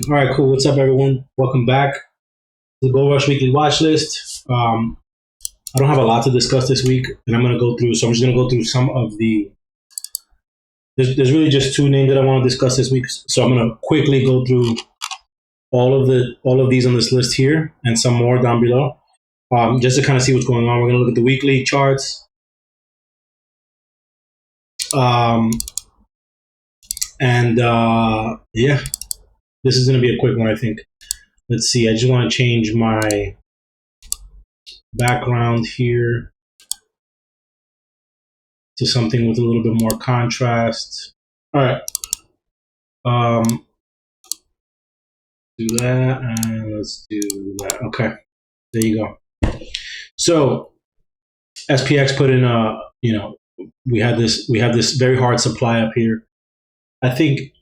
All right, cool. What's up, everyone? Welcome back to the Gold Rush Weekly Watch List. I don't have a lot to discuss this week, and I'm just going to go through some of the. There's really just two names that I want to discuss this week, so I'm going to quickly go through all of these on this list here, and some more down below, just to kind of see what's going on. We're going to look at the weekly charts, yeah, this is going to be a quick one, I think. Let's see. I just want to change my background here to something with a little bit more contrast. All right. Do that, and let's do that. Okay. There you go. So SPX put in we have this very hard supply up here. I think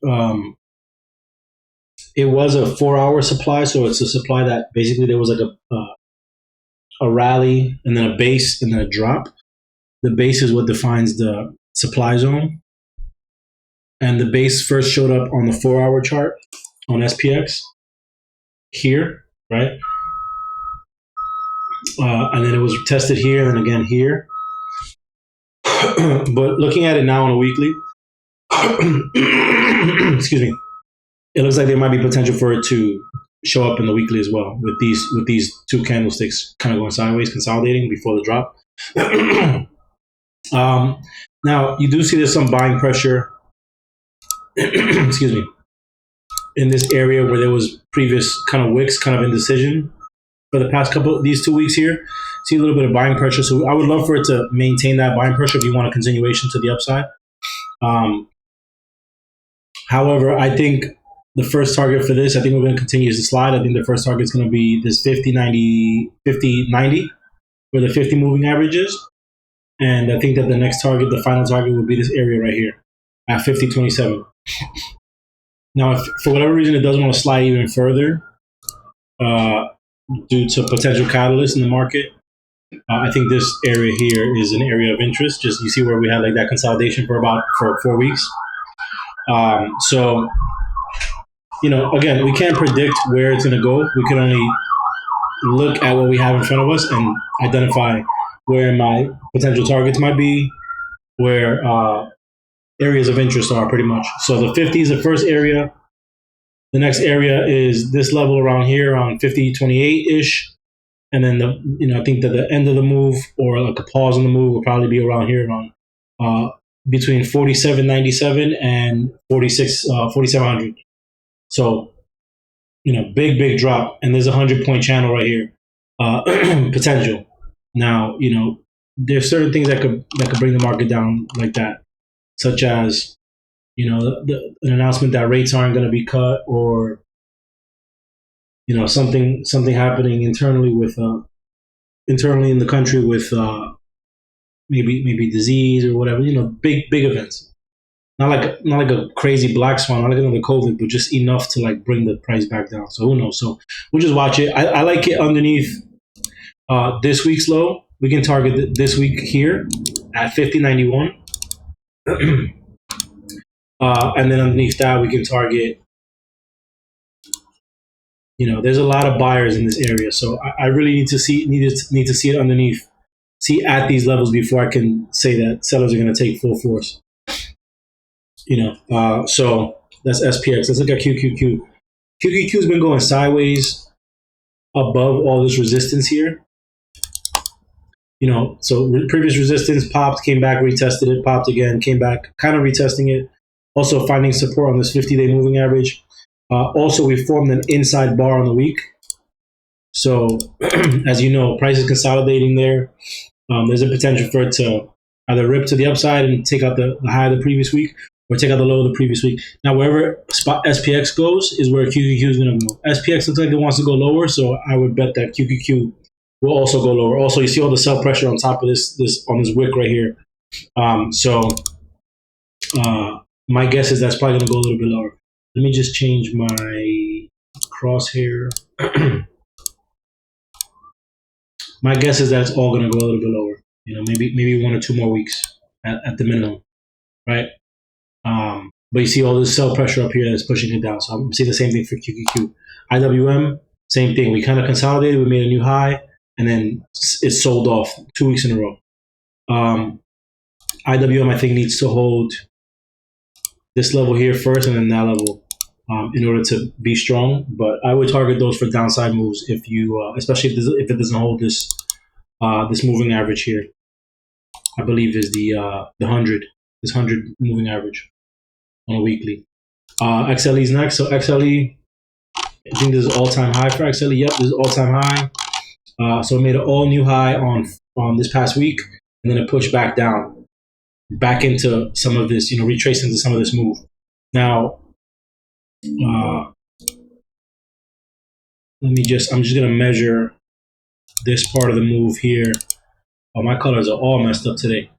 it was a 4-hour supply, so it's a supply that basically there was like a rally and then a base and then a drop. The base is what defines the supply zone, and the base first showed up on the 4-hour chart on SPX here, right? And then it was tested here and then again here. But looking at it now on a weekly, excuse me, it looks like there might be potential for it to show up in the weekly as well, with these two candlesticks kind of going sideways, consolidating before the drop. Now you do see there's some buying pressure excuse me, in this area where there was previous kind of wicks, kind of indecision for the past these 2 weeks here. See a little bit of buying pressure, so I would love for it to maintain that buying pressure if you want a continuation to the upside. However, I think the first target for this, I think we're going to continue to slide. I think the first target is going to be this 50-90, where the 50 moving average is. And I think that the next target, the final target, will be this area right here at 50.27. Now, if for whatever reason it doesn't want to slide even further due to potential catalysts in the market, I think this area here is an area of interest. Just you see where we had like that consolidation for 4 weeks. So, again, we can't predict where it's going to go. We can only look at what we have in front of us and identify where my potential targets might be, where areas of interest are, pretty much. So the 50 is the first area. The next area is this level around here, around 50.28-ish. And then I think that the end of the move, or like a pause in the move, will probably be around here, around between 47.97 and 4700. So, big drop, and there's a 100-point channel right here, potential. Now, there's certain things that could bring the market down like that, such as, an announcement that rates aren't going to be cut, or something happening internally in the country with maybe disease or whatever. Big events. Not like a crazy black swan, not like another COVID, but just enough to like bring the price back down. So who knows? So we'll just watch it. I like it underneath this week's low. We can target this week here at 50.91. And then underneath that, we can target, there's a lot of buyers in this area. So I really need to see it underneath, see at these levels before I can say that sellers are going to take full force. So that's SPX. Let's look at QQQ. QQQ has been going sideways above all this resistance here. So previous resistance popped, came back, retested it, popped again, came back, kind of retesting it. Also finding support on this 50-day moving average. Also, we formed an inside bar on the week. So, as you know, price is consolidating there. There's a potential for it to either rip to the upside and take out the high of the previous week, or take out the low of the previous week. Now, wherever spot SPX goes is where QQQ is going to go. SPX looks like it wants to go lower, so I would bet that QQQ will also go lower. Also, you see all the sell pressure on top of this wick right here. My guess is that's probably going to go a little bit lower. Let me just change my crosshair. My guess is that's all going to go a little bit lower. Maybe 1 or 2 more weeks at the minimum, right? But you see all this sell pressure up here that's pushing it down. So I'm seeing the same thing for QQQ. IWM, same thing. We kind of consolidated. We made a new high, and then it sold off 2 weeks in a row. IWM, I think, needs to hold this level here first and then that level in order to be strong. But I would target those for downside moves if you, especially if it doesn't hold this this moving average here. I believe is the 100, this 100 moving average on a weekly. XLE is next. So XLE, I think this is all-time high for XLE. Yep, this is all-time high. So it made an all-new high on this past week, and then it pushed back down, back into some of this, retracing into some of this move. Now, I'm just going to measure this part of the move here. Oh, my colors are all messed up today.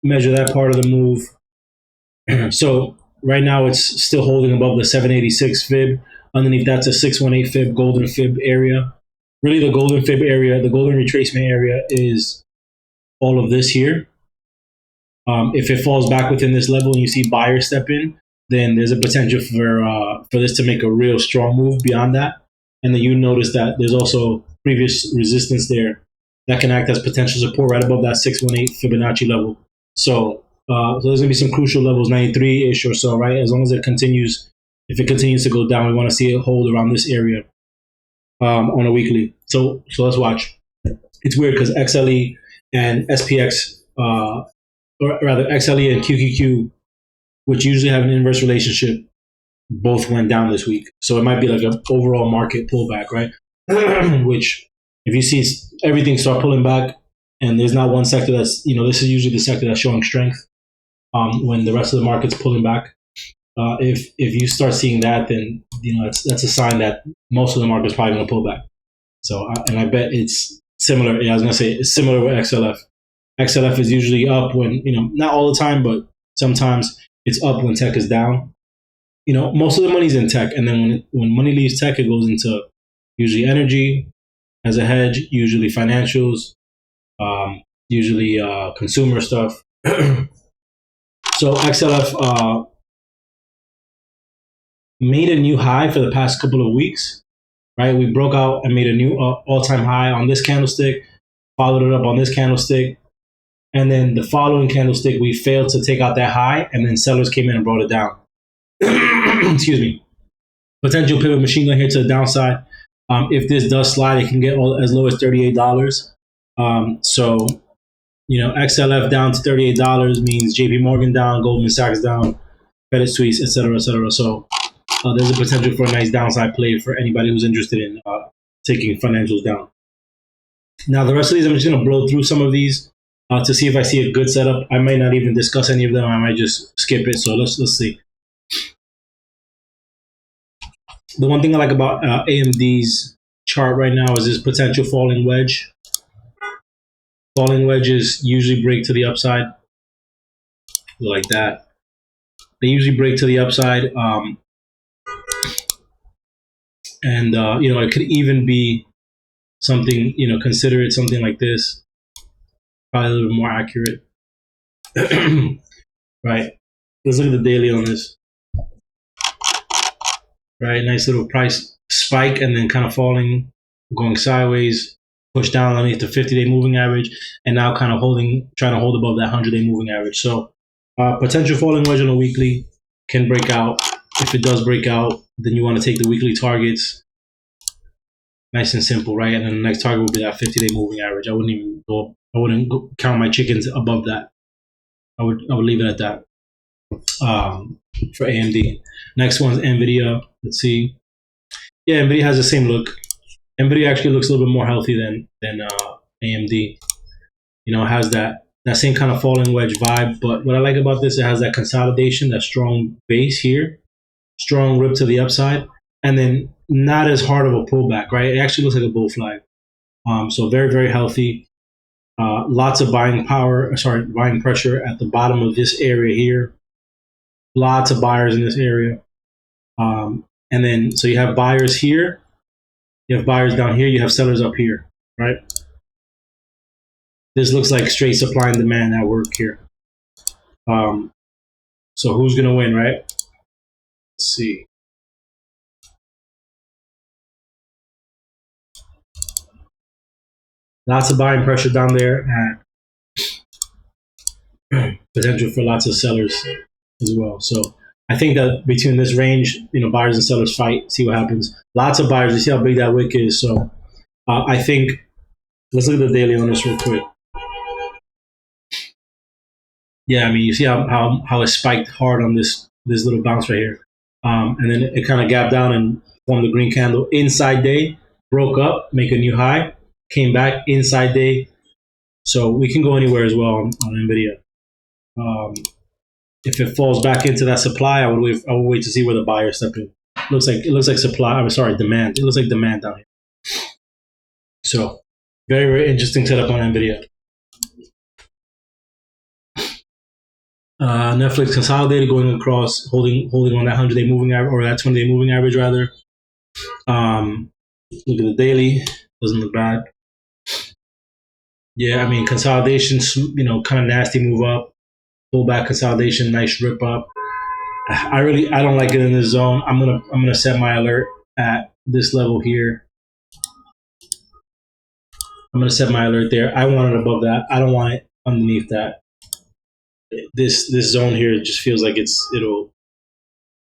Measure that part of the move. So right now it's still holding above the 786 fib. Underneath that's a 618 fib, golden fib area. Really the golden fib area, the golden retracement area is all of this here. If it falls back within this level and you see buyers step in, then there's a potential for this to make a real strong move beyond that. And then you notice that there's also previous resistance there that can act as potential support right above that 618 Fibonacci level. So there's gonna be some crucial levels, 93-ish or so, right? As long as it continues, if it continues to go down, we want to see it hold around this area on a weekly. So let's watch. It's weird because XLE and SPX, or rather XLE and QQQ, which usually have an inverse relationship, both went down this week. So it might be like an overall market pullback, right? Which, if you see everything start pulling back, and there's not one sector that's, this is usually the sector that's showing strength when the rest of the market's pulling back. If you start seeing that, then that's a sign that most of the market's probably going to pull back. So, and I bet it's similar. Yeah, I was going to say it's similar with XLF. XLF is usually up when, not all the time, but sometimes it's up when tech is down. Most of the money's in tech, and then when money leaves tech, it goes into usually energy as a hedge, usually financials, usually consumer stuff. So XLF made a new high for the past couple of weeks, right? We broke out and made a new all-time high on this candlestick, followed it up on this candlestick, and then the following candlestick, we failed to take out that high, and then sellers came in and brought it down. Excuse me. Potential pivot machine gun here to the downside. If this does slide, it can get as low as $38. So, XLF down to $38 means JP Morgan down, Goldman Sachs down, Credit Suisse, et cetera, et cetera. So there's a potential for a nice downside play for anybody who's interested in taking financials down. Now, the rest of these, I'm just going to blow through some of these to see if I see a good setup. I might not even discuss any of them. I might just skip it. So let's see. The one thing I like about AMD's chart right now is this potential falling wedge. Falling wedges usually break to the upside, like that. They usually break to the upside, and it could even be something. Consider it something like this, probably a little bit more accurate. Right. Let's look at the daily on this. Right, nice little price spike and then kind of falling, going sideways, push down underneath the 50-day moving average, and now kind of trying to hold above that 100-day moving average. So potential falling wedge on a weekly can break out. If it does break out, then you want to take the weekly targets. Nice and simple, right? And then the next target will be that 50-day moving average. I wouldn't count my chickens above that. I would leave it at that. For AMD. Next one's NVIDIA. Let's see. Yeah, NVIDIA has the same look. NVIDIA actually looks a little bit more healthy than AMD. It has that same kind of falling wedge vibe. But what I like about this, it has that consolidation, that strong base here, strong rip to the upside, and then not as hard of a pullback, right? It actually looks like a bull flag. So very, very healthy. Lots of buying pressure at the bottom of this area here. Lots of buyers in this area. And then, so you have buyers here, you have buyers down here, you have sellers up here, right? This looks like straight supply and demand at work here. So who's gonna win, right? Let's see. Lots of buying pressure down there, and potential for lots of sellers as well. So I think that between this range, buyers and sellers fight, see what happens. Lots of buyers. You see how big that wick is. So I think let's look at the daily on this real quick. Yeah, I mean, you see how it spiked hard on this little bounce right here, and then it kind of gapped down and formed the green candle inside day, broke up, make a new high, came back inside day. So we can go anywhere as well on Nvidia. If it falls back into that supply, I would wait to see where the buyers step in. It looks like supply. I'm sorry, demand. It looks like demand down here. So very, very interesting setup on Nvidia. Netflix consolidated, going across, holding on that 100-day moving average, or that 20-day moving average rather. Look at the daily, doesn't look bad. Yeah, I mean, consolidation, kind of nasty move up, pullback consolidation, nice rip up. I don't like it in this zone. I'm gonna set my alert at this level here. I'm gonna set my alert there. I want it above that. I don't want it underneath that. This zone here just feels like it'll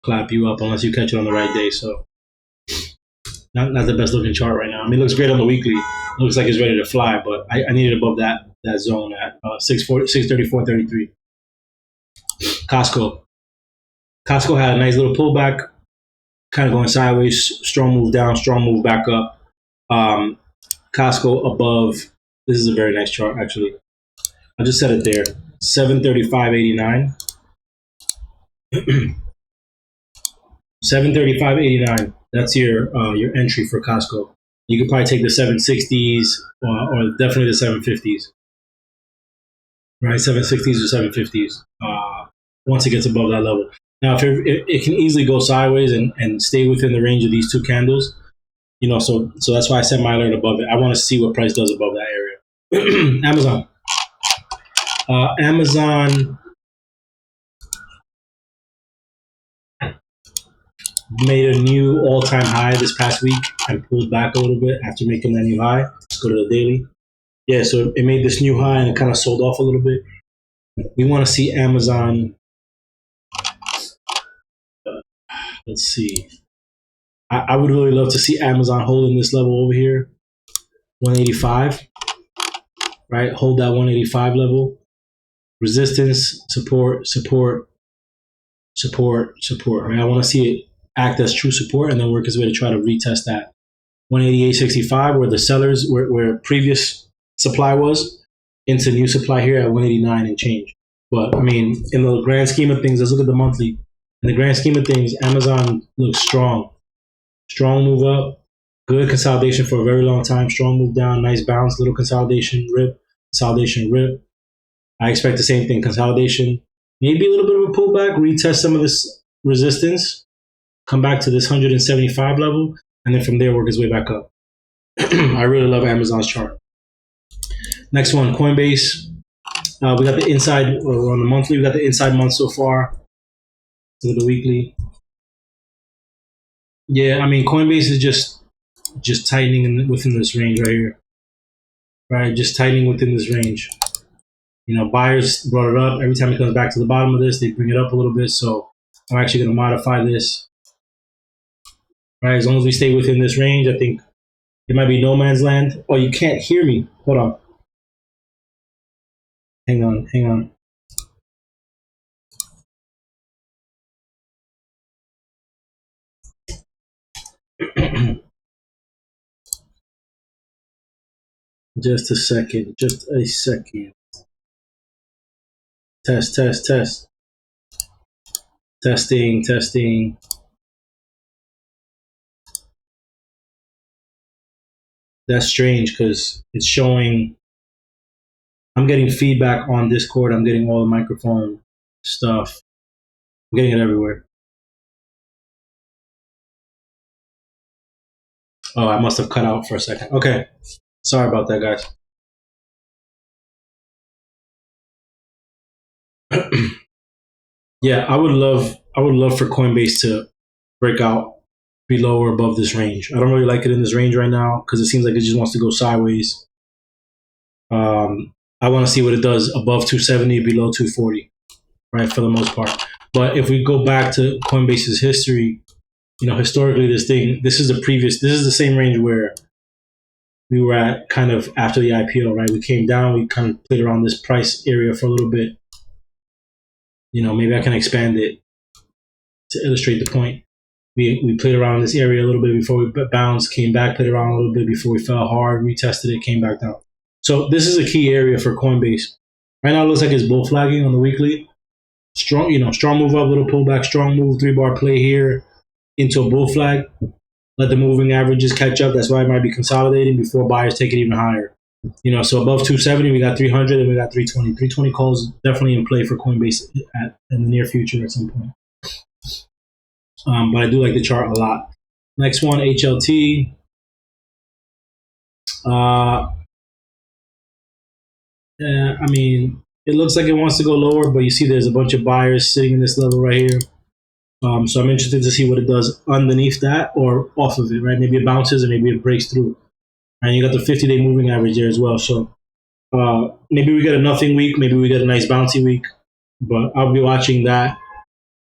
clap you up unless you catch it on the right day. So not the best looking chart right now. I mean, it looks great on the weekly. It looks like it's ready to fly, but I need it above that zone at 634.33. Costco had a nice little pullback, kind of going sideways. Strong move down, strong move back up. Costco above. This is a very nice chart, actually. I just set it there. 735.89. 735.89. That's your entry for Costco. You could probably take the 760s or definitely the 750s. Right, 760s or 750s. Once it gets above that level. Now, if it can easily go sideways and stay within the range of these two candles, so that's why I set my alert above it. I want to see what price does above that area. Amazon. Amazon made a new all-time high this past week and pulled back a little bit after making that new high. Let's go to the daily. Yeah, so it made this new high and it kind of sold off a little bit. We want to see Amazon. Let's see. I would really love to see Amazon holding this level over here, 185. Right, hold that 185 level. Resistance, support. Right, I want to see it act as true support and then work its way to try to retest that 188.65 where the sellers where previous supply was into new supply here at 189 and change. But I mean, in the grand scheme of things, let's look at the monthly. In the grand scheme of things, Amazon looks strong move up, good consolidation for a very long time, strong move down, nice bounce, little consolidation rip. I expect the same thing, consolidation, maybe a little bit of a pullback, retest some of this resistance, come back to this 175 level, and then from there work its way back up. I really love Amazon's chart. Next one, Coinbase. We got the inside, on the monthly, we got the inside month so far. Look at the weekly. Yeah, I mean, Coinbase is just tightening within this range right here. Right, just tightening within this range. Buyers brought it up. Every time it comes back to the bottom of this, they bring it up a little bit. So I'm actually going to modify this. Right, as long as we stay within this range, I think it might be no man's land. Oh, you can't hear me. Hold on. Hang on. Just a second. Test. Testing. That's strange because it's showing. I'm getting feedback on Discord. I'm getting all the microphone stuff. I'm getting it everywhere. Oh, I must have cut out for a second. Okay. Sorry about that, guys. Yeah, I would love for Coinbase to break out below or above this range. I don't really like it in this range right now because it seems like it just wants to go sideways. I want to see what it does above 270, below 240, right, for the most part. But if we go back to Coinbase's history, historically, this is the same range where we were at kind of after the IPO, right? We came down, we kind of played around this price area for a little bit. Maybe I can expand it to illustrate the point. We played around in this area a little bit before we bounced, came back, played around a little bit before we fell hard, retested it, came back down. So this is a key area for Coinbase. Right now, it looks like it's bull flagging on the weekly. Strong move up, little pullback, strong move, 3-bar play here into a bull flag. Let the moving averages catch up. That's why it might be consolidating before buyers take it even higher. So above 270, we got 300 and we got 320. 320 calls definitely in play for Coinbase in the near future at some point. But I do like the chart a lot. Next one, HLT. I mean, it looks like it wants to go lower, but you see there's a bunch of buyers sitting in this level right here. So I'm interested to see what it does underneath that or off of it, right? Maybe it bounces or maybe it breaks through. And you got the 50-day moving average there as well. So maybe we get a nothing week. Maybe we get a nice bouncy week. But I'll be watching that,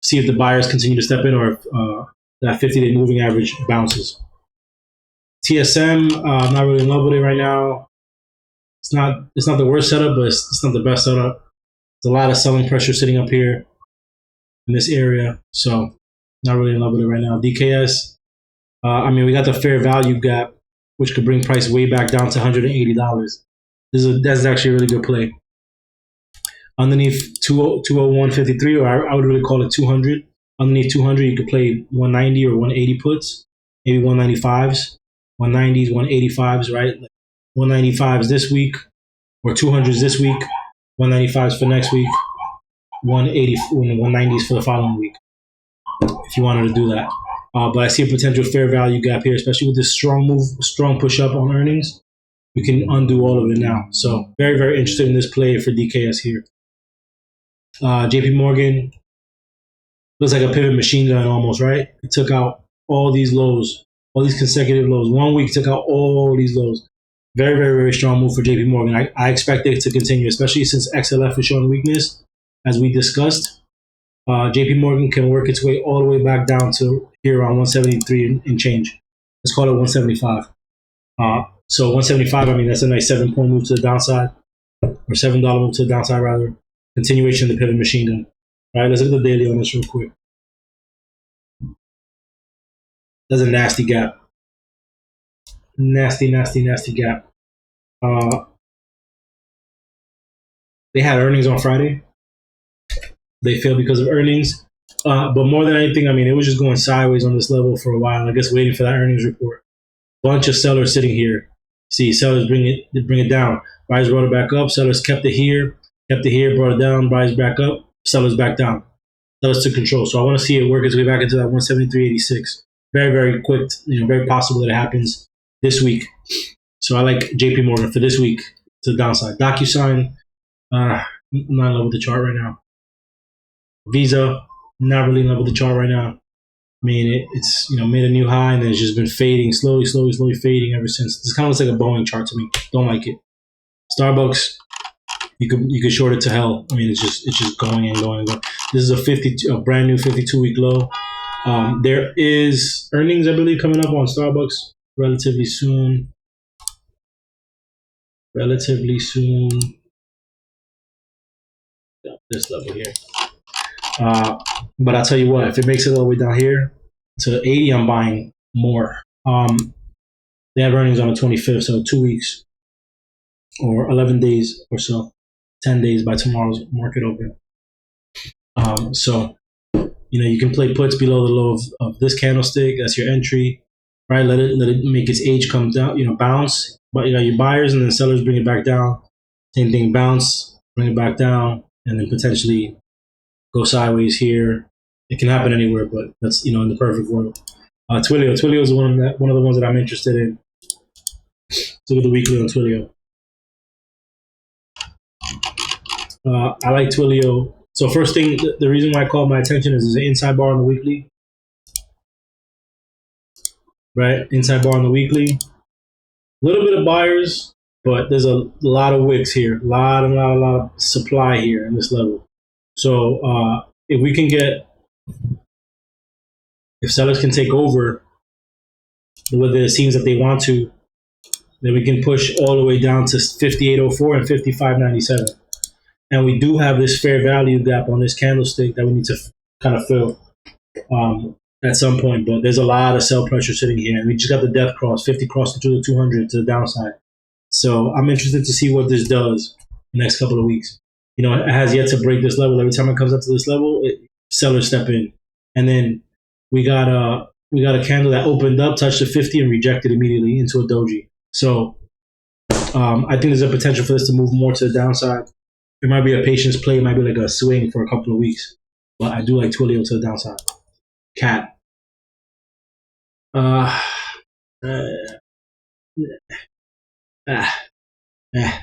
see if the buyers continue to step in or if that 50-day moving average bounces. TSM, I'm not really in love with it right now. It's not the worst setup, but it's not the best setup. There's a lot of selling pressure sitting up here in this area. So not really in love with it right now. DKS, we got the fair value gap, which could bring price way back down to $180. That's actually a really good play. Underneath 201.53, or I would really call it 200. Underneath 200, you could play 190 or 180 puts, maybe 195s, 190s, 185s, right? 195s this week, or 200s this week, 195s for next week, 190s for the following week, if you wanted to do that. But I see a potential fair value gap here, especially with this strong move, strong push up on earnings. We can undo all of it now. So very, very interested in this play for DKS here. JP Morgan looks like a pivot machine gun almost, right? It took out all these lows, all these consecutive lows. 1 week took out all these lows. Very, very, very strong move for JP Morgan. I expect it to continue, especially since XLF is showing weakness, as we discussed. JP Morgan can work its way all the way back down to here around 173 and change. Let's call it 175. So 175, that's a nice 7-point move to the downside, or $7 move to the downside rather. Continuation of the pivot machine gun. All right, let's look at the daily on this real quick. That's a nasty gap. Nasty, nasty, nasty gap. They had earnings on Friday. They failed because of earnings. But more than anything, it was just going sideways on this level for a while. I guess waiting for that earnings report. Bunch of sellers sitting here. See, sellers bring it down. Buyers brought it back up. Sellers kept it here, brought it down. Buyers back up. Sellers back down. Sellers took control. So I want to see it work its way back into that 173.86. Very, very quick. Very possible that it happens this week. So I like JP Morgan for this week to the downside. DocuSign, I'm not in love with the chart right now. Visa, not really in love with the chart right now. It's made a new high and then it's just been fading, slowly fading ever since. This kind of looks like a Boeing chart to me. Don't like it. Starbucks, you could short it to hell. It's just going and going and going. This is a brand new 52-week low. There is earnings, I believe, coming up on Starbucks relatively soon. This level here. But I'll tell you what, if it makes it all the way down here to 80, I'm buying more. They have earnings on the 25th, so 2 weeks or 11 days or so, 10 days by tomorrow's market open. So you can play puts below the low of this candlestick. That's your entry, right? Let it make its age come down, bounce. But your buyers and then sellers bring it back down. Same thing, bounce, bring it back down, and then potentially go sideways here. It can happen anywhere, but that's in the perfect world. Twilio is one of the ones that I'm interested in. Let's look at the weekly on Twilio. I like Twilio So first thing, the reason why I called my attention is there's an inside bar on the weekly, right? Inside bar on the weekly. A little bit of buyers, but there's a lot of wicks here, a lot of supply here in this level. So if we can get, if sellers can take over, whether it seems that they want to, then we can push all the way down to 58.04 and 55.97. And we do have this fair value gap on this candlestick that we need to kind of fill at some point. But there's a lot of sell pressure sitting here. And we just got the death cross, 50 crossing through the 200 to the downside. So I'm interested to see what this does the next couple of weeks. You know, it has yet to break this level. Every time it comes up to this level, sellers step in. And then we got a candle that opened up, touched the 50, and rejected immediately into a doji. So I think there's a potential for this to move more to the downside. It might be a patience play. It might be like a swing for a couple of weeks. But I do like Twilio to the downside. Cat.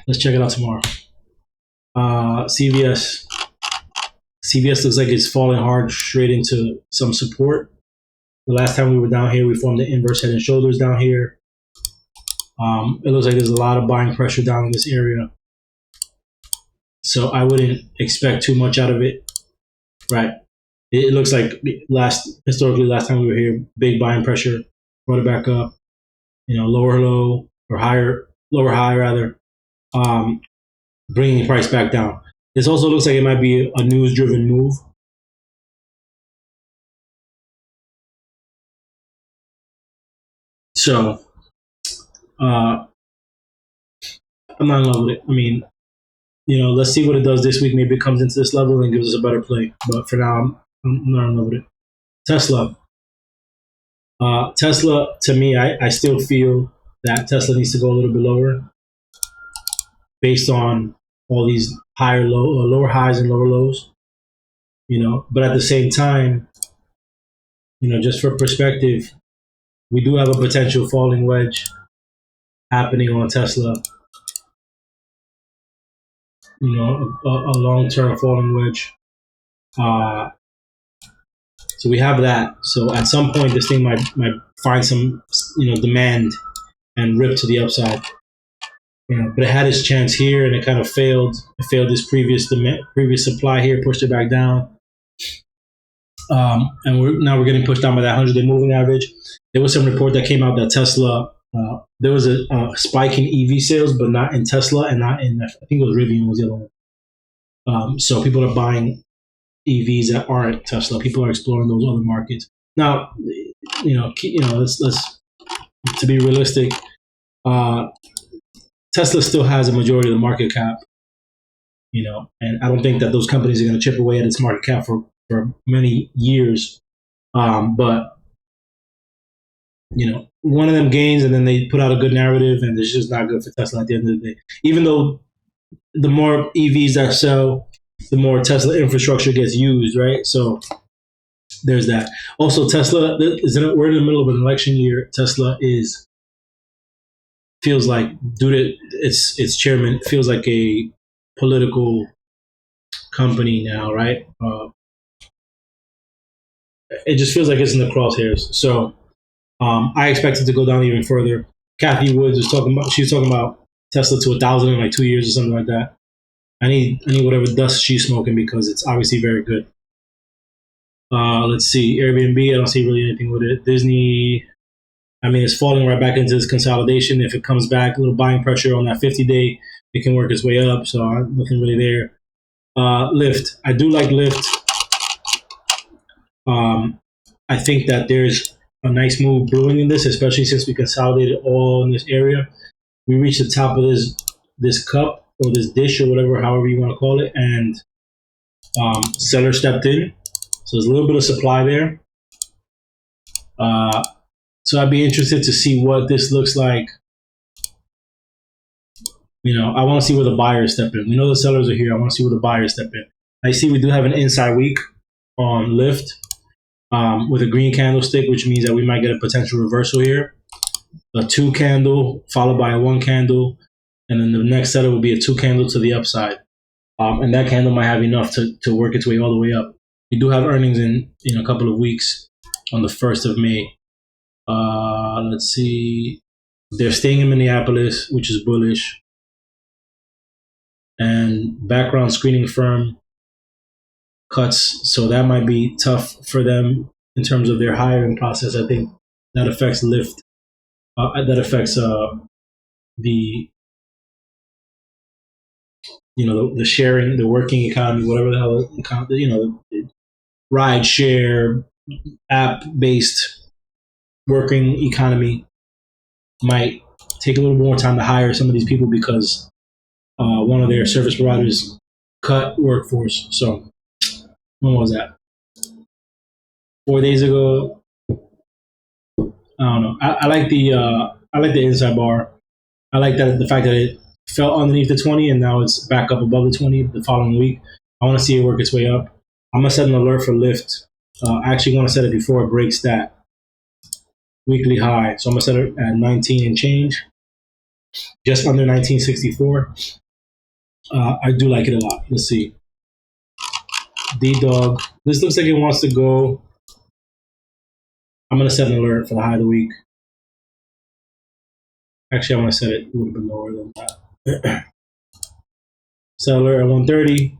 Let's check it out tomorrow. CVS. CVS looks like it's falling hard straight into some support. The last time we were down here, we formed the inverse head and shoulders down here. It looks like there's a lot of buying pressure down in this area. So I wouldn't expect too much out of it, right? It looks like historically last time we were here, big buying pressure, brought it back up, you know, lower low or higher, lower high rather, bringing the price back down. This also looks like it might be a news-driven move. So I'm not in love with it. I mean, you know, let's see what it does this week. Maybe it comes into this level and gives us a better play. But for now, I'm not in love with it. Tesla. Tesla, to me, I still feel that Tesla needs to go a little bit lower based on all these lower highs and lower lows. You know, but at the same time, you know, just for perspective, we do have a potential falling wedge happening on Tesla. You know, a long-term falling wedge. So we have that. So at some point, this thing might find some, you know, demand and rip to the upside. You know, but it had its chance here, and it kind of failed. It failed this previous supply here, pushed it back down. And now we're getting pushed down by that 100-day moving average. There was some report that came out that Tesla, there was a spike in EV sales, but not in Tesla and not in, I think it was Rivian was the other one. So people are buying EVs that aren't Tesla. People are exploring those other markets. Now, let's to be realistic, Tesla still has a majority of the market cap, you know, and I don't think that those companies are going to chip away at its market cap for many years. But, you know, one of them gains and then they put out a good narrative, and it's just not good for Tesla at the end of the day. Even though the more EVs that sell, the more Tesla infrastructure gets used, right? So there's that. Also, Tesla, we're in the middle of an election year. Tesla feels like, due to its chairman, feels like a political company now, right? It just feels like it's in the crosshairs. So I expect it to go down even further. Kathy Woods was talking about Tesla to 1,000 in like 2 years or something like that. I need whatever dust she's smoking because it's obviously very good. Let's see, Airbnb, I don't see really anything with it. Disney, I mean, it's falling right back into this consolidation. If it comes back, a little buying pressure on that 50-day, it can work its way up. So I'm looking really there. Lyft, I do like Lyft. I think that there's a nice move brewing in this, especially since we consolidated all in this area. We reached the top of this cup or this dish or whatever, however you want to call it, and seller stepped in. So there's a little bit of supply there. So I'd be interested to see what this looks like. You know, I want to see where the buyers step in. We know the sellers are here. I want to see where the buyers step in. I see we do have an inside week on Lyft with a green candlestick, which means that we might get a potential reversal here. A 2 candle followed by a 1 candle. And then the next setup will be a 2 candle to the upside. And that candle might have enough to work its way all the way up. We do have earnings in a couple of weeks on the 1st of May. Let's see. They're staying in Minneapolis, which is bullish. And background screening firm cuts, so that might be tough for them in terms of their hiring process. I think that affects Lyft. That affects the the sharing, the working economy, whatever the hell, the ride share app based working economy might take a little more time to hire some of these people because one of their service providers cut workforce. So when was that? 4 days ago. I don't know. I like the inside bar. I like that the fact that it fell underneath the 20 and now it's back up above the 20 the following week. I want to see it work its way up. I'm gonna set an alert for Lyft. I actually want to set it before it breaks that weekly high. So I'm gonna set it at 19 and change, just under 1964. I do like it a lot. Let's see. D-Dog. This looks like it wants to go. I'm going to set an alert for the high of the week. Actually, I'm going to set it a little bit lower than that. Set alert at 130.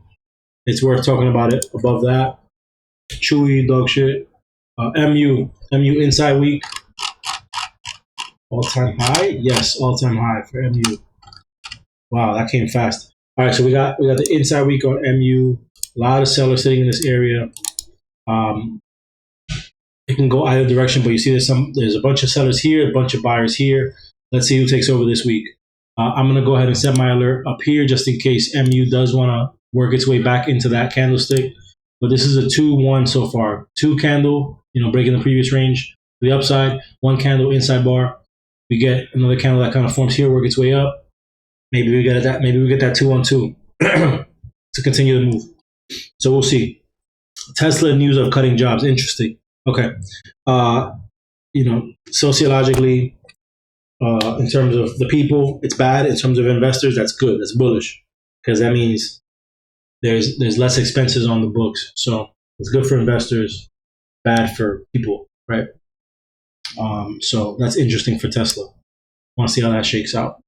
It's worth talking about it above that. Chewy, dog shit. MU inside week. All-time high? Yes, all-time high for MU. Wow, that came fast. All right, so we got the inside week on MU. A lot of sellers sitting in this area. It can go either direction, but you see there's a bunch of sellers here, a bunch of buyers here. Let's see who takes over this week. I'm going to go ahead and set my alert up here just in case MU does want to work its way back into that candlestick. But this is a 2-1 so far. 2 candle, breaking the previous range to the upside. 1 candle inside bar. We get another candle that kind of forms here, work its way up. Maybe we get that 2-1-2 to continue the move. So we'll see. Tesla news of cutting jobs. Interesting. Okay. Sociologically, in terms of the people, it's bad. In terms of investors, that's good. That's bullish because that means there's less expenses on the books. So it's good for investors, bad for people, right? So that's interesting for Tesla. Want to see how that shakes out.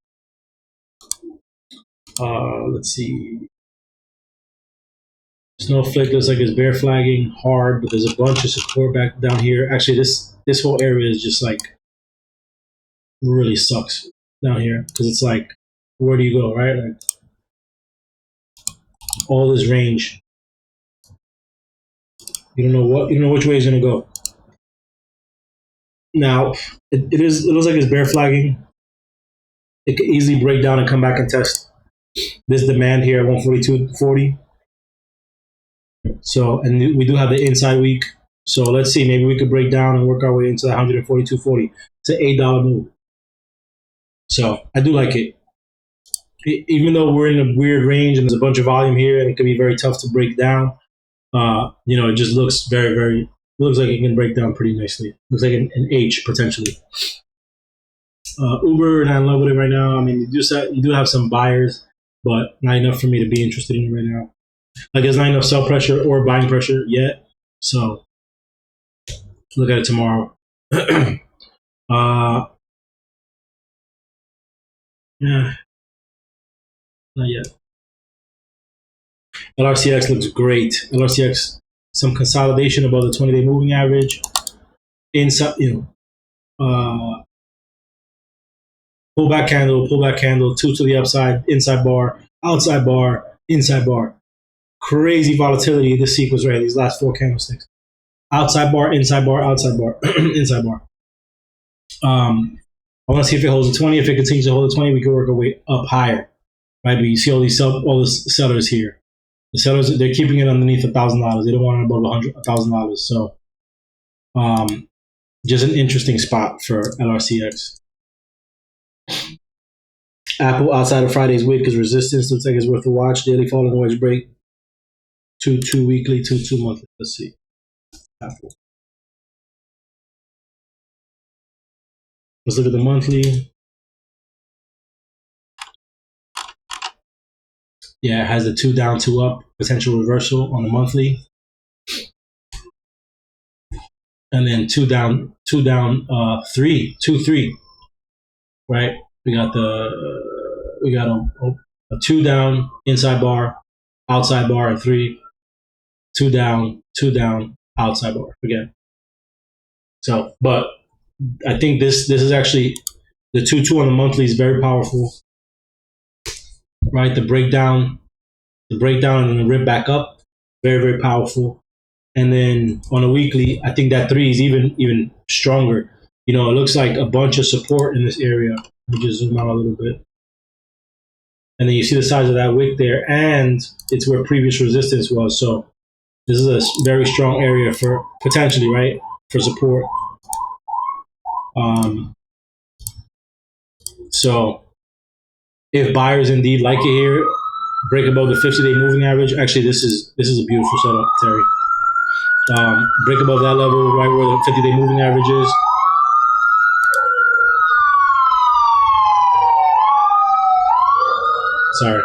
Let's see. Snowflake looks like it's bear flagging hard, but there's a bunch of support back down here. Actually, this whole area is just like really sucks down here because it's like, where do you go, right? Like all this range, you don't know which way it's gonna go. Now it looks like it's bear flagging. It could easily break down and come back and test this demand here at 142.40. So, and we do have the inside week. So let's see, maybe we could break down and work our way into that 142.40. It's an $8 move. So I do like it. Even though we're in a weird range and there's a bunch of volume here and it can be very tough to break down, it just looks looks like it can break down pretty nicely. Looks like an H potentially. Uber, not in love with it right now. I mean, you do have some buyers, but not enough for me to be interested in it right now. Like there's not enough sell pressure or buying pressure yet. So look at it tomorrow. Yeah, not yet. LRCX looks great. LRCX, some consolidation above the 20-day moving average. Inside, pullback candle, 2 to the upside, inside bar, outside bar, inside bar. Crazy volatility in this sequence right, these last 4 candlesticks. Outside bar, inside bar, outside bar, inside bar. I want to see if it holds the 20. If it continues to hold the 20, we can work our way up higher. Right? But you see all the sellers here. The sellers, they're keeping it underneath $1,000. They don't want it above $1,000. So just an interesting spot for LRCX. Apple outside of Friday's week is resistance. Looks like it's worth a watch. Daily falling wedge break. 2 weekly, 2 monthly. Let's see. Apple. Let's look at the monthly. Yeah, it has the 2 down, 2 up potential reversal on the monthly, and then 2 down, 2 down, 3, 2, 3. Right? We got a 2 down inside bar, outside bar at 3, 2 down, 2 down, outside bar again. So, but I think this is actually the 2-2 on the monthly is very powerful. Right? The breakdown and the rip back up, very, very powerful. And then on a weekly, I think that 3 is even stronger. It looks like a bunch of support in this area. Let me just zoom out a little bit. And then you see the size of that wick there, and it's where previous resistance was. So this is a very strong area for potentially, right, for support. So if buyers indeed like it here, break above the 50-day moving average. Actually, this is a beautiful setup, Terry. Break above that level, right where the 50-day moving average is. Sorry.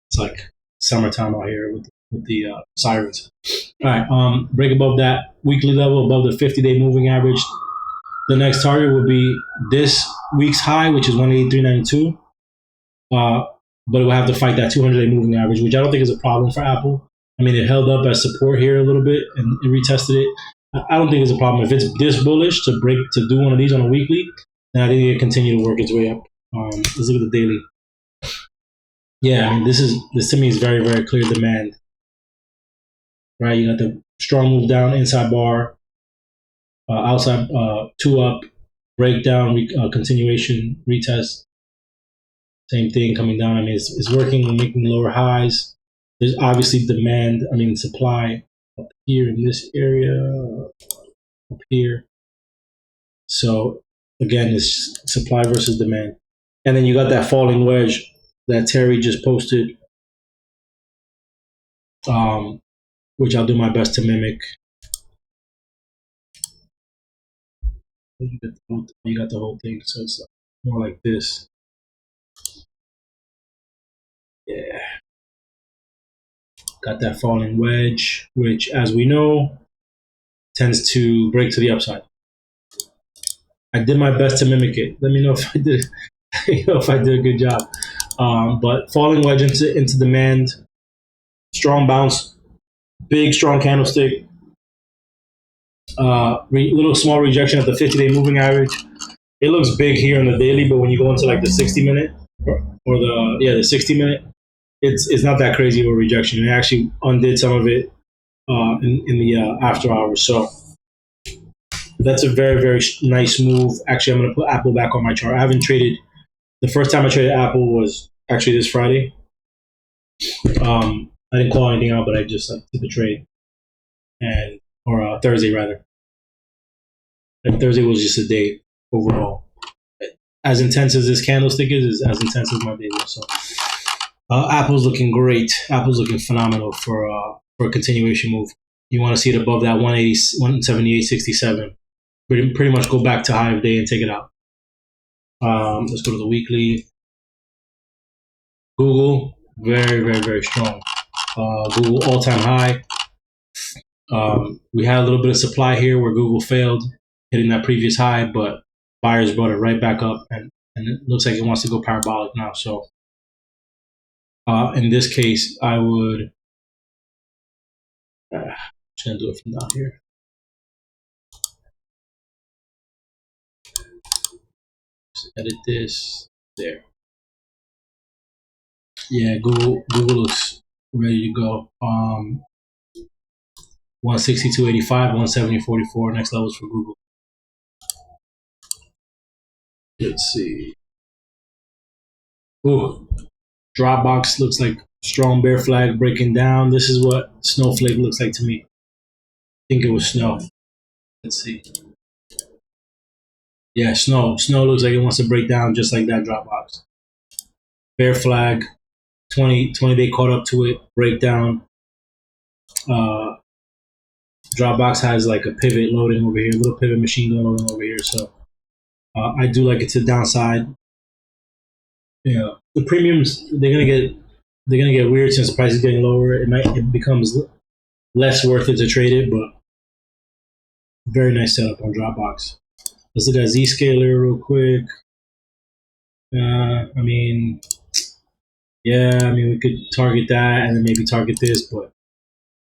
It's like summertime out here with the sirens. All right, break above that weekly level, above the 50-day moving average. The next target will be this week's high, which is 183.92. But it will have to fight that 200-day moving average, which I don't think is a problem for Apple. I mean, it held up as support here a little bit and it retested it. I don't think it's a problem. If it's this bullish to do one of these on a weekly, then I think it'll continue to work its way up. Let's look at the daily. Yeah, I mean, this to me is very, very clear demand. Right, you got the strong move down, inside bar, outside 2 up, breakdown, continuation, retest. Same thing coming down. I mean, it's working and making lower highs. There's obviously demand. I mean, supply up here in this area, up here. So again, it's supply versus demand. And then you got that falling wedge that Terry just posted, which I'll do my best to mimic. You got the whole thing, so it's more like this. Yeah. Got that falling wedge, which, as we know, tends to break to the upside. I did my best to mimic it. Let me know if I did, if I did a good job. But falling wedge into demand, strong bounce, big strong candlestick, little small rejection at the 50-day moving average. It looks big here in the daily, but when you go into like the 60-minute or the 60-minute, it's not that crazy of a rejection. It actually undid some of it in the after hours. So that's a very, very nice move. Actually, I'm going to put Apple back on my chart. I haven't traded. The first time I traded Apple was actually this Friday. I didn't call anything out, but I just took the trade, or Thursday rather. And Thursday was just a day overall. As intense as this candlestick is as intense as my day was. So Apple's looking great. Apple's looking phenomenal for a continuation move. You want to see it above that 178.67. Pretty much go back to high of day and take it out. Let's go to the weekly. Google, very, very, very strong. Google all-time high. We had a little bit of supply here where Google failed hitting that previous high, but buyers brought it right back up, and it looks like it wants to go parabolic now. So in this case, I would try to do it from down here. Just edit this there. Yeah, Google looks ready to go. 162.85, 170.44. Next levels for Google. Let's see. Ooh, Dropbox looks like strong bear flag breaking down. This is what Snowflake looks like to me. I think it was Snow. Let's see. Yeah, Snow. Snow looks like it wants to break down just like that Dropbox. Bear flag, 20-day caught up to it, breakdown. Dropbox has like a pivot loading over here, a little pivot machine going on over here. So I do like it to the downside. Yeah, the premiums they're gonna get weird since the price is getting lower. It becomes less worth it to trade it, but very nice setup on Dropbox. Let's look at Zscaler real quick. I mean, yeah, I mean we could target that and then maybe target this, but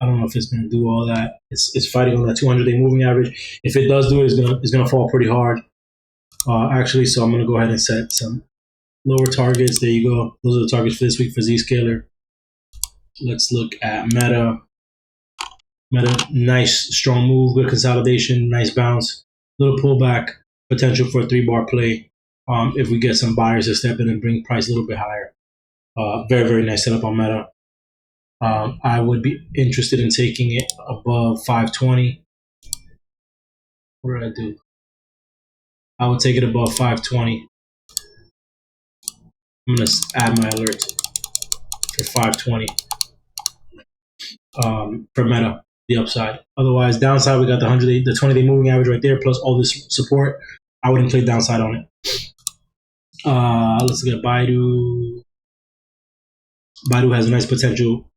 I don't know if it's gonna do all that. It's fighting on that 200-day moving average. If it does do it, it's gonna fall pretty hard. Actually, so I'm gonna go ahead and set some lower targets. There you go. Those are the targets for this week for Zscaler. Let's look at Meta. Meta, nice strong move, good consolidation, nice bounce, little pullback, potential for a 3-bar play. If we get some buyers to step in and bring price a little bit higher. Very, very nice setup on Meta. I would be interested in taking it above 520. What did I do? I would take it above 520. I'm going to add my alert for 520 for Meta, the upside. Otherwise, downside, we got the 20-day moving average right there, plus all this support. I wouldn't play downside on it. Let's look at Baidu. Baidu has a nice potential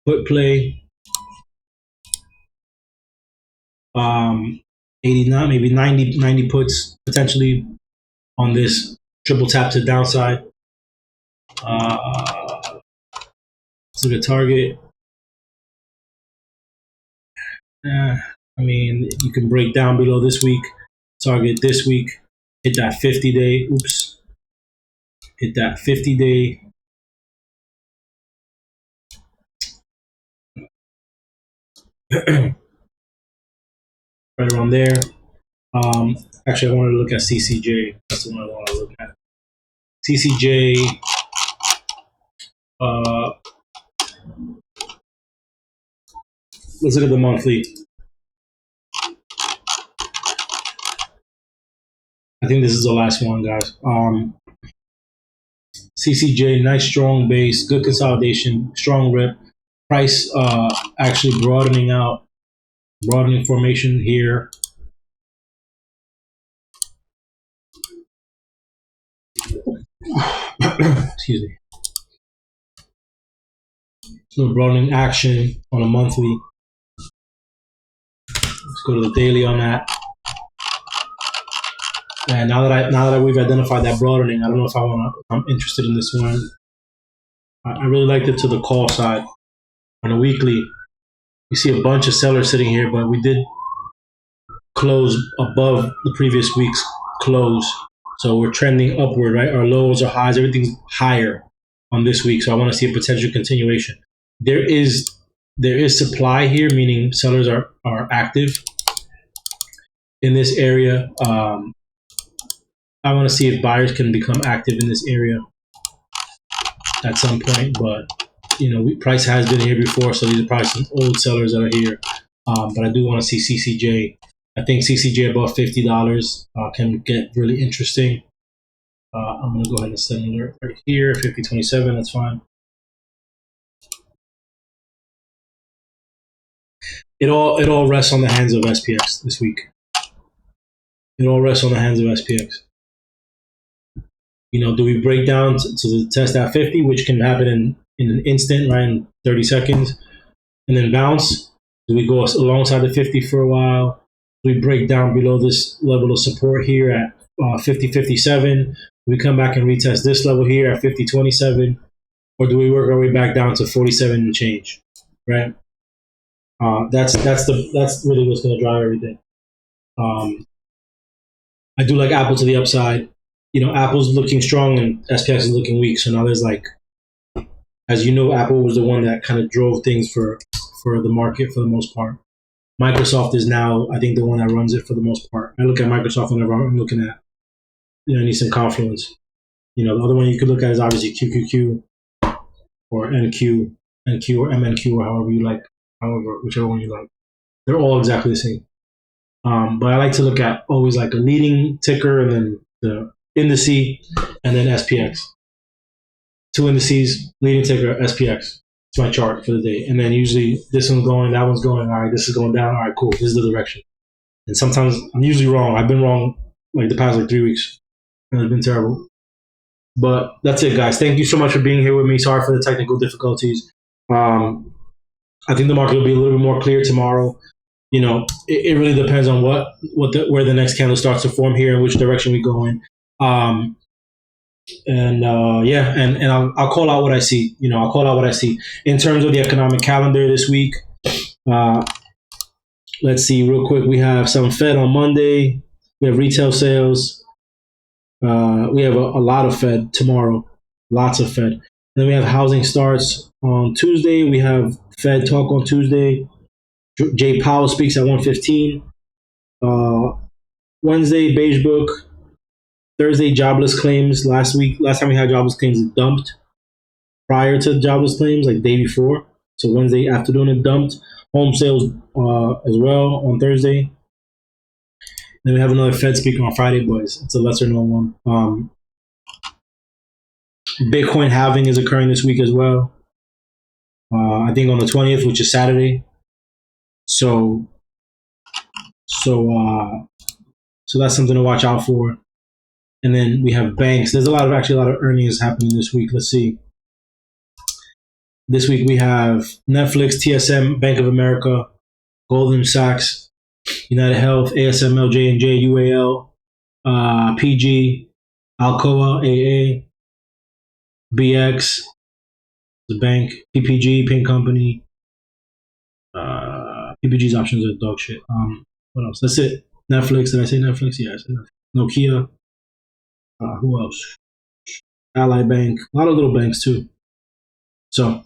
put play. 89, maybe 90 puts potentially on this triple tap to downside. Let's look at target. I mean, you can break down below this week. Target this week. Hit that 50-day. Oops. Hit that 50-day. Right around there. Actually, I wanted to look at CCJ. That's the one I want to look at. CCJ. Let's look at the monthly. I think this is the last one, guys. CCJ, nice strong base, good consolidation, strong rip. Price actually broadening formation here. Excuse me. So broadening action on a monthly. Let's go to the daily on that. And now that we've identified that broadening, I don't know if I'm interested in this one. I really liked it to the call side. On a weekly, you see a bunch of sellers sitting here, but we did close above the previous week's close. So we're trending upward, right? Our lows, our highs, everything's higher on this week. So I want to see a potential continuation. There is supply here, meaning sellers are active in this area. I want to see if buyers can become active in this area at some point, but price has been here before, so these are probably some old sellers that are here. But I do want to see CCJ. I think CCJ above $50 can get really interesting. I'm going to go ahead and set an alert right here, 50.27. That's fine. It all rests on the hands of SPX this week. It all rests on the hands of SPX. Do we break down to the test at 50, which can happen in an instant, right, in 30 seconds, and then bounce? Do we go alongside the 50 for a while? Do we break down below this level of support here at 50.57? Do we come back and retest this level here at 50.27? Or do we work our way back down to 47 and change, right? That's really what's going to drive everything. I do like Apple to the upside. Apple's looking strong and SPX is looking weak. So now there's as you know, Apple was the one that kind of drove things for the market for the most part. Microsoft is now, I think, the one that runs it for the most part. I look at Microsoft whenever I'm looking at, I need some confluence. The other one you could look at is obviously QQQ or NQ or MNQ or however you like, whichever one you like. They're all exactly the same. But I like to look at always like a leading ticker and then the indice and then SPX. Two indices, leading ticker, SPX. It's my chart for the day. And then usually this one's going, that one's going, all right, this is going down, all right, cool, this is the direction. And sometimes I'm usually wrong. I've been wrong like the past 3 weeks. It's been terrible. But that's it, guys. Thank you so much for being here with me. Sorry for the technical difficulties. Um, I think the market will be a little bit more clear tomorrow. It really depends on where the next candle starts to form here and which direction we go in. Um, and I'll call out what I see. I'll call out what I see in terms of the economic calendar this week. Uh, let's see real quick. We have some Fed on Monday. We have retail sales. We have a lot of Fed tomorrow. Lots of Fed. Then we have housing starts on Tuesday. We have Fed talk on Tuesday. Jay Powell speaks at 1:15. Wednesday, beige book. Thursday, jobless claims. Last time we had jobless claims, it dumped prior to jobless claims, like day before. So Wednesday afternoon, it dumped. Home sales as well on Thursday. Then we have another Fed speaker on Friday, boys. It's a lesser known one. Bitcoin halving is occurring this week as well. I think on the 20th, which is Saturday. So that's something to watch out for. And then we have banks. There's a lot of earnings happening this week. Let's see. This week we have Netflix, TSM, Bank of America, Goldman Sachs, United Health, ASML, J&J, UAL, PG, Alcoa, AA, BX, the bank, PPG, Pink Company. PPG's options are dog shit. What else? That's it. Netflix. Did I say Netflix? Yeah, I said Netflix. Nokia. Who else? Ally Bank. A lot of little banks too. So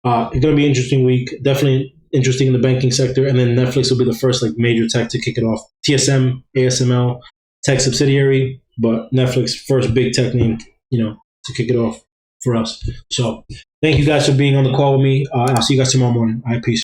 it's going to be an interesting week. Definitely interesting in the banking sector. And then Netflix will be the first major tech to kick it off. TSM, ASML, tech subsidiary, but Netflix first big tech name, to kick it off for us. So thank you guys for being on the call with me. I'll see you guys tomorrow morning. All right, peace.